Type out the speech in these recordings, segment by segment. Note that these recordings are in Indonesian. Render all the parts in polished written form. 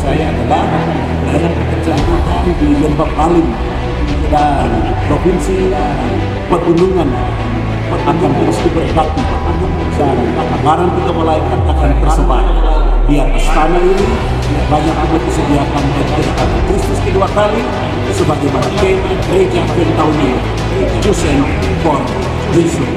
saya adalah daerah kecamatan di Lembah Palim dan provinsi pegunungan akan terus diberkati dan barang kita melainkan akan tersebar di atas tanah ini. Banyak juga disediakan kedatangan Kristus kedua kali sebagaimana tema gereja Advent tahun ini, Chosen for Jesus.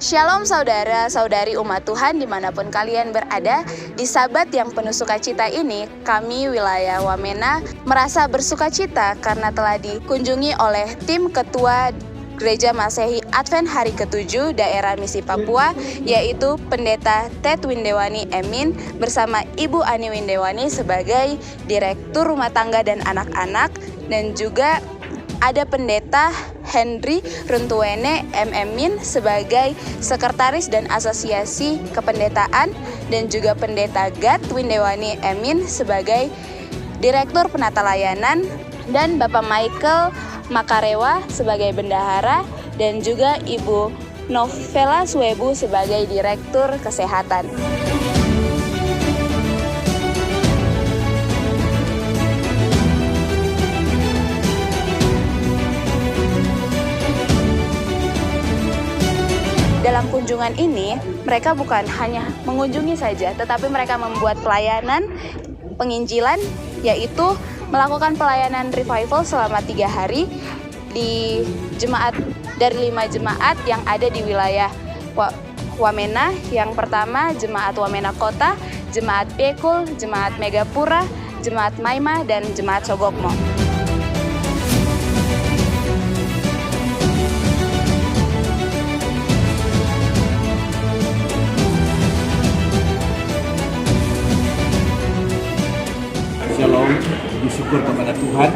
Shalom saudara-saudari umat Tuhan dimanapun kalian berada. Di Sabat yang penuh sukacita ini, kami wilayah Wamena merasa bersukacita karena telah dikunjungi oleh tim ketua Gereja Masehi Advent Hari ke-7 daerah Misi Papua, yaitu Pendeta Ted Windewani Emin bersama Ibu Ani Windewani sebagai Direktur Rumah Tangga dan Anak-anak, dan juga ada Pendeta Henry Runtuwene M. Emin sebagai Sekretaris dan Asosiasi Kependetaan, dan juga Pendeta Gad Windewani Emin sebagai Direktur Penata Layanan, dan Bapak Michael Makarewa sebagai Bendahara, dan juga Ibu Novela Swebu sebagai Direktur Kesehatan. Dalam kunjungan ini, mereka bukan hanya mengunjungi saja, tetapi mereka membuat pelayanan penginjilan, yaitu melakukan pelayanan revival selama 3 hari di jemaat dari 5 jemaat yang ada di wilayah Wamena. Yang pertama, Jemaat Wamena Kota, Jemaat Pekul, Jemaat Megapura, Jemaat Maima, dan Jemaat Sogokmo. Shalom, bersyukur kepada Tuhan.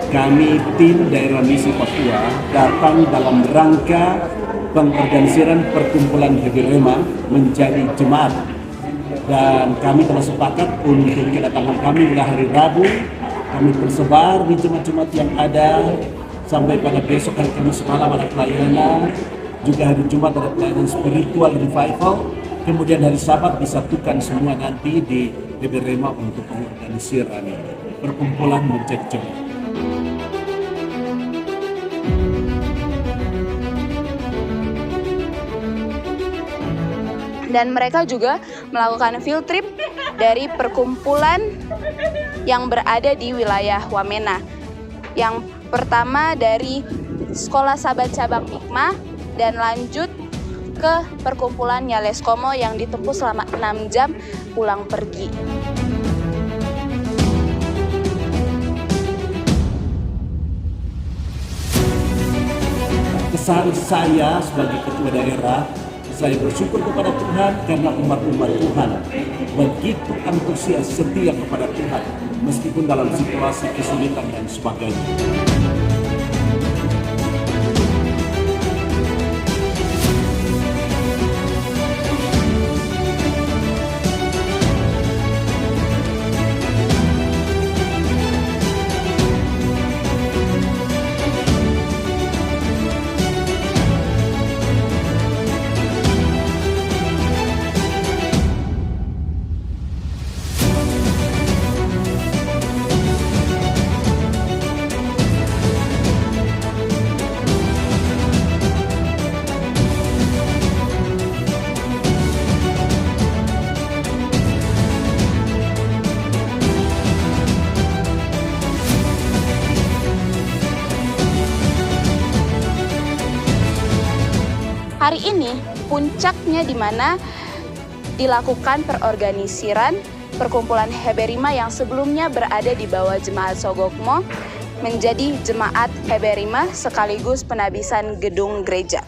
Kami tim daerah Misi Papua datang dalam rangka pengorganisiran perkumpulan Hebirema menjadi jemaat, dan kami telah sepakat untuk kedatangan kami mulai hari Rabu. Kami tersebar di jemaat-jemaat yang ada sampai pada besok hari Kamis malam ada pelayanan, juga hari Jumat ada pelayanan spiritual revival. Kemudian hari Sabat disatukan semua nanti di Hebirema untuk pengorganisiran perkumpulan menjadi jemaat. Dan mereka juga melakukan field trip dari perkumpulan yang berada di wilayah Wamena. Yang pertama dari Sekolah Sabat Cabang Hikmah dan lanjut ke perkumpulan Yaleskomo yang ditempuh selama 6 jam pulang pergi. Kesan saya sebagai ketua daerah, saya bersyukur kepada Tuhan karena umat-umat Tuhan begitu antusias setia kepada Tuhan meskipun dalam situasi kesulitan dan sebagainya. Hari ini puncaknya di mana dilakukan perorganisiran perkumpulan Heberima yang sebelumnya berada di bawah Jemaat Sogokmo menjadi Jemaat Heberima sekaligus penabisan gedung gereja.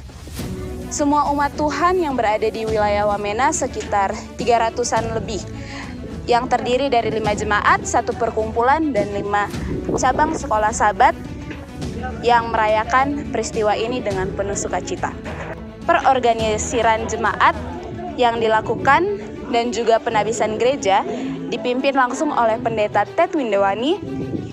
Semua umat Tuhan yang berada di wilayah Wamena sekitar 300-an lebih, yang terdiri dari 5 jemaat, 1 perkumpulan, dan 5 cabang sekolah sahabat yang merayakan peristiwa ini dengan penuh sukacita. Perorganisiran jemaat yang dilakukan dan juga penabisan gereja dipimpin langsung oleh Pendeta Ted Windewani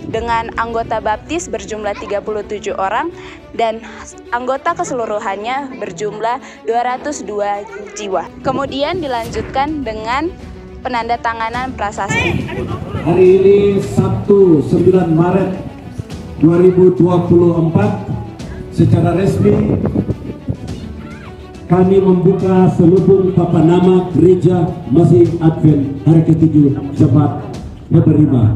dengan anggota baptis berjumlah 37 orang dan anggota keseluruhannya berjumlah 202 jiwa. Kemudian dilanjutkan dengan penandatanganan prasasti. Hari ini Sabtu 9 Maret 2024 secara resmi kami membuka selubung papanama Gereja Masih Advent hari ke-7 Jemaat Heberima.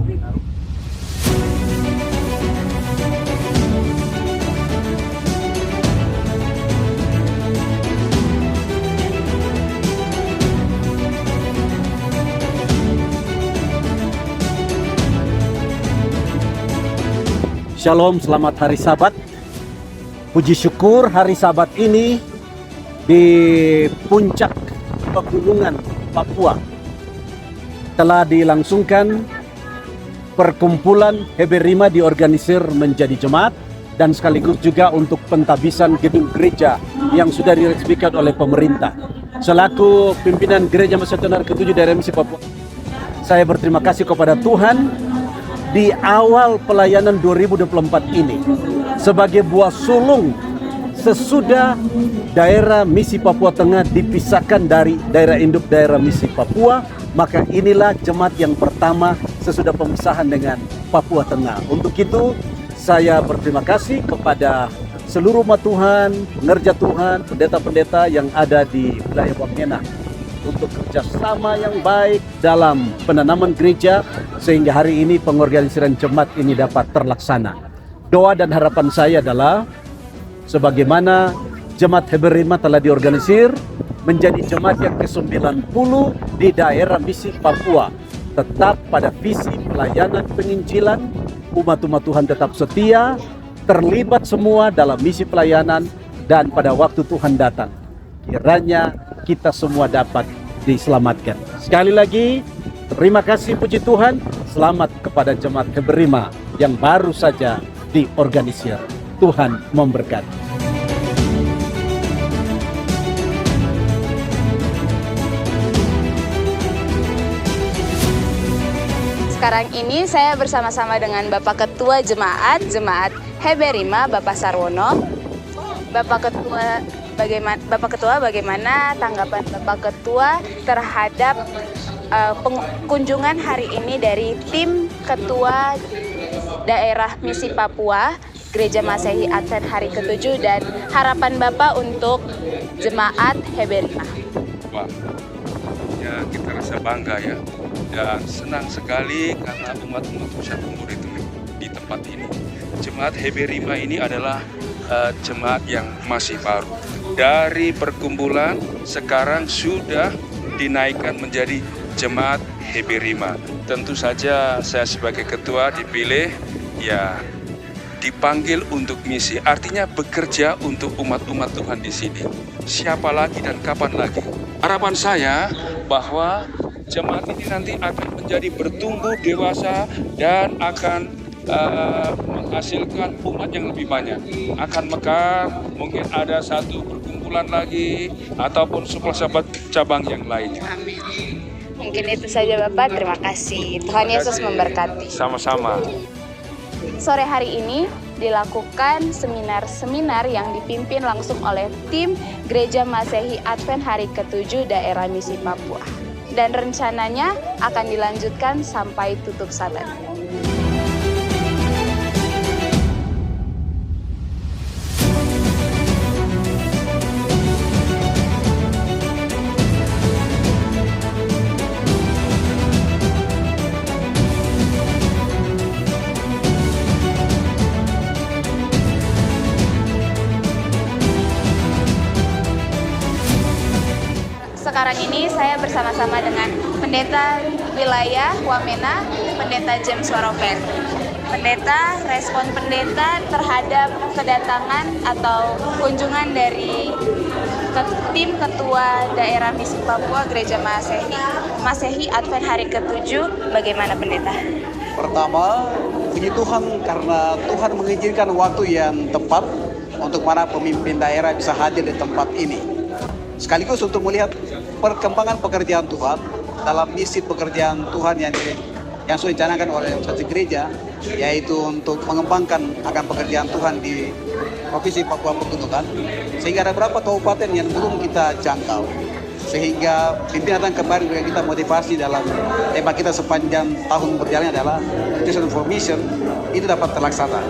Shalom, selamat hari Sabat. Puji syukur hari Sabat ini di puncak pegunungan Papua telah dilangsungkan perkumpulan Heberima diorganisir menjadi jemaat dan sekaligus juga untuk pentabisan gedung gereja yang sudah diresmikan oleh pemerintah. Selaku pimpinan Gereja Masih Advent ke-7 daerah Misi Papua, saya berterima kasih kepada Tuhan di awal pelayanan 2024 ini sebagai buah sulung sesudah daerah Misi Papua Tengah dipisahkan dari daerah induk daerah Misi Papua, maka inilah jemaat yang pertama sesudah pemisahan dengan Papua Tengah. Untuk itu saya berterima kasih kepada seluruh umat Tuhan, pengerja Tuhan, pendeta-pendeta yang ada di wilayah Wamena untuk kerjasama yang baik dalam penanaman gereja sehingga hari ini pengorganisiran jemaat ini dapat terlaksana. Doa dan harapan saya adalah sebagaimana jemaat Heberima telah diorganisir menjadi jemaat yang ke-90 di daerah Misi Papua, tetap pada visi pelayanan penginjilan, umat-umat Tuhan tetap setia, terlibat semua dalam misi pelayanan, dan pada waktu Tuhan datang kiranya kita semua dapat diselamatkan. Sekali lagi, terima kasih puji Tuhan. Selamat kepada jemaat Heberima yang baru saja diorganisir. Tuhan memberkati. Sekarang ini saya bersama-sama dengan Bapak Ketua Jemaat Heberima, Bapak Sarwono. Bapak Ketua, bagaimana tanggapan Bapak Ketua terhadap kunjungan hari ini dari tim Ketua Daerah Misi Papua Gereja Masehi Advent hari ke-7 dan harapan Bapak untuk jemaat Heberima? Wah, ya kita rasa bangga ya dan senang sekali karena umat-umat Nusa Tenggara itu di tempat ini. Jemaat Heberima ini adalah jemaat yang masih baru. Dari perkumpulan sekarang sudah dinaikkan menjadi jemaat Heberima. Tentu saja saya sebagai ketua dipilih, ya dipanggil untuk misi, artinya bekerja untuk umat-umat Tuhan di sini. Siapa lagi dan kapan lagi? Harapan saya bahwa jemaat ini nanti akan menjadi bertumbuh dewasa dan akan menghasilkan umat yang lebih banyak, akan mekar, mungkin ada satu perkumpulan lagi ataupun sahabat cabang yang lainnya. Amin. Mungkin itu saja Bapak, terima kasih. Tuhan Yesus memberkati. Sama-sama. Sore hari ini dilakukan seminar-seminar yang dipimpin langsung oleh tim Gereja Masehi Advent hari ke-7 daerah Misi Papua. Dan rencananya akan dilanjutkan sampai tutup Sabat. Sekarang ini ini saya bersama-sama dengan Pendeta Wilayah Wamena, Pendeta James Waropen. Pendeta, respon pendeta terhadap kedatangan atau kunjungan dari tim ketua daerah misi Papua Gereja Masehi Advent hari ke-7, bagaimana pendeta? Pertama, puji Tuhan karena Tuhan mengizinkan waktu yang tepat untuk para pemimpin daerah bisa hadir di tempat ini. Sekaligus untuk melihat perkembangan pekerjaan Tuhan dalam misi pekerjaan Tuhan yang sudah dicanangkan oleh satu gereja, yaitu untuk mengembangkan akan pekerjaan Tuhan di Provinsi Papua Pegunungan, sehingga ada beberapa kabupaten yang belum kita jangkau, sehingga pimpinan kemarin juga kita motivasi dalam tema kita sepanjang tahun berjalan adalah Vision for Mission, itu dapat terlaksana.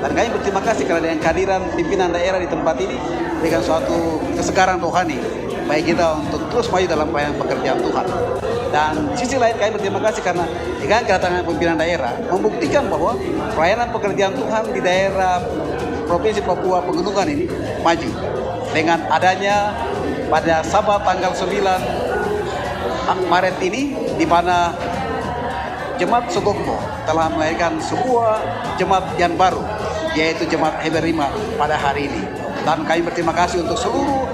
Dan kami berterima kasih karena dengan kehadiran pimpinan daerah di tempat ini dengan suatu kesegaran rohani bagi kita untuk terus maju dalam pelayanan pekerjaan Tuhan. Dan di sisi lain kami berterima kasih karena dengan kedatangan pimpinan daerah membuktikan bahwa pelayanan pekerjaan Tuhan di daerah Provinsi Papua Pegunungan ini maju. Dengan adanya pada Sabat tanggal 9 Maret ini, di mana Jemaat Sogokbo telah melahirkan sebuah jemaat yang baru, yaitu Jemaat Heberima pada hari ini. Dan kami berterima kasih untuk seluruh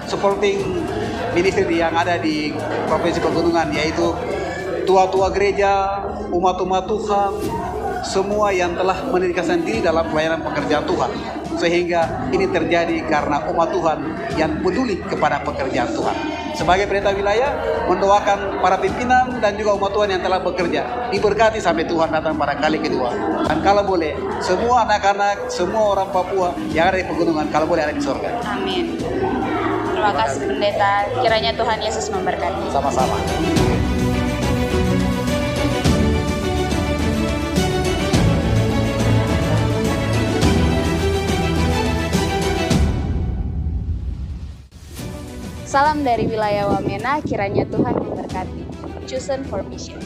supporting ministry yang ada di Provinsi Pegunungan, yaitu tua-tua gereja, umat-umat Tuhan, semua yang telah mendedikasikan diri dalam pelayanan pekerjaan Tuhan. Sehingga ini terjadi karena umat Tuhan yang peduli kepada pekerjaan Tuhan. Sebagai pendeta wilayah, mendoakan para pimpinan dan juga umat Tuhan yang telah bekerja diberkati sampai Tuhan datang pada kali kedua. Dan kalau boleh, semua anak-anak, semua orang Papua yang ada di pegunungan, kalau boleh ada di surga. Amin. Terima kasih pendeta, kiranya Tuhan Yesus memberkati. Sama-sama. Salam dari wilayah Wamena, kiranya Tuhan memberkati. Chosen for Mission.